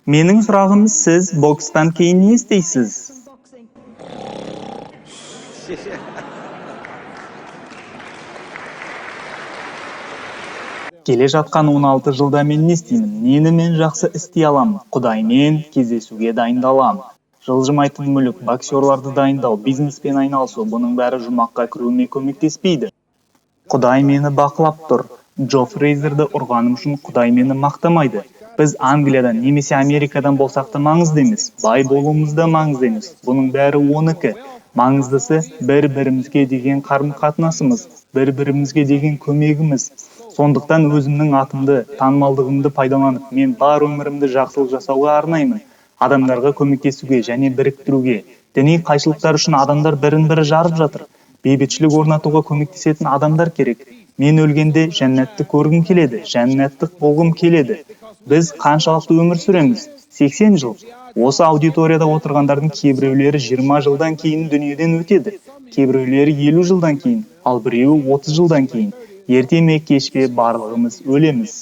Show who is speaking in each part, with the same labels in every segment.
Speaker 1: Менің сұрағым, сіз бокстан кейін не істейсіз? Келе жатқан 16 жылда мен не істеймін? Нені мен жақсы істей аламын? Құдаймен кездесуге дайындаламын. Жылжымайтын мүлік, боксерларды дайындау, бизнеспен айналысу, бұның бәрі жұмаққа кіруіме көмектеспейді. Құдай мені бақылап тұр. Джо Фрейзерді ұрғаным үшін Құдай мені мақтамайды. Біз Англиядан немесе Америкадан болсақ та маңызды емес. Бай болуымыз да маңызды емес. Бұның бәрі 12. Маңыздысы бір-бірімізге деген қарым-қатынасымыз, бір-бірімізге деген көмегіміз. Сондықтан өзімнің атымды, танымалдығымды пайдаланып, мен бар өмірімді жақсылық жасауға арнаймын. Адамдарға көмектесуге және біріктіруге. Діни қайшылықтар үшін адамдар бірін-бірі жарып жатыр. Бейбітшілік орнатуға көмектесетін адамдар керек. Мен өлгенде жәннатты көргім келеді, жәннаттық болғым келеді. Біз қаншалықты өмір сүреміз? 80 жыл. Осы аудиторияда отырғандардың кейбіреулері 20 жылдан кейін дүниеден өтеді. Кейбіреулері 50 жылдан кейін, ал біреуі 30 жылдан кейін. Ерте ме кеш пе барлығымыз өлеміз.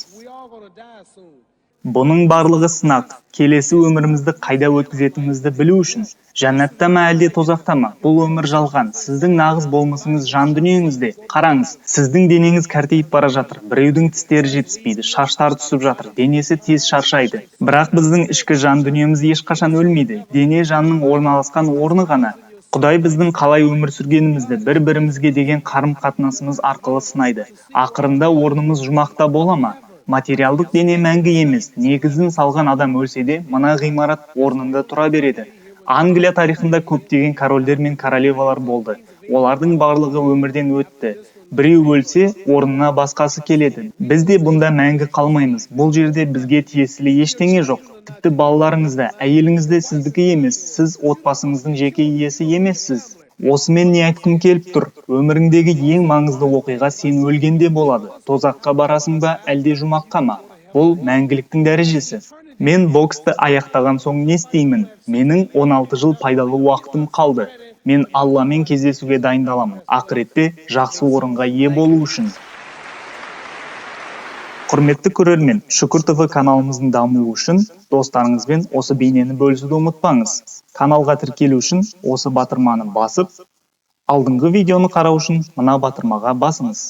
Speaker 1: Бұның барлығы сынақ. Келесі өмірімізді қайда өткізетінімізді білу үшін. Жәннатта ма әлде тозақта ма? Бұл өмір жалған. Сіздің нағыз болмысыңыз жан дүниеңізде. Қараңыз, сіздің денеңіз кәртейіп бара жатыр. Біреудің тістері жетіспейді, шаштары түсіп жатыр, денесі тез шаршайды. Бірақ біздің ішкі жан дүниеміз ешқашан өлмейді. Дене жанның орналасқан орны ғана. Құдай біздің қалай өмір сүргенімізді бір-бірімізге деген қарым-қатынасымыз арқылы сынайды. Ақырында орнымыз жұмақта бола ма? Материалдық дене мәңгі емес. Негізін салған адам өлсе де, мына ғимарат орнында тұра береді. Англия тарихында көптеген корольдер мен королевалар болды. Олардың барлығы өмірден өтті. Біреу өлсе, орнына басқасы келеді. Біз де бұнда мәңгі қалмаймыз. Бұл жерде бізге тиесілі ештеңе жоқ. Тіпті балаларыңызда, әйеліңізде сіздікі емес. Сіз отбасыңыздың жеке иесі емессіз. Осымен не айтқым келіп тұр? Өміріңдегі ең маңызды оқиға сен өлгенде болады. Тозаққа барасың ба, әлде жұмаққа ма? Бұл мәңгіліктің дәрежесі. Мен боксты аяқтаған соң не істеймін? Менің 16 жыл пайдалы уақытым қалды. Мен Алламен кездесуге дайындаламын. Ақыретте жақсы орынға ие болу үшін. Құрметті көрермен, Шүкір ТВ каналымыздың дамуы үшін достарыңызбен осы бейнені бөлісуді ұмытпаңыз. Каналға тіркелу үшін осы батырманы басып, алдыңғы видеоны қарау үшін мына батырмаға басыңыз.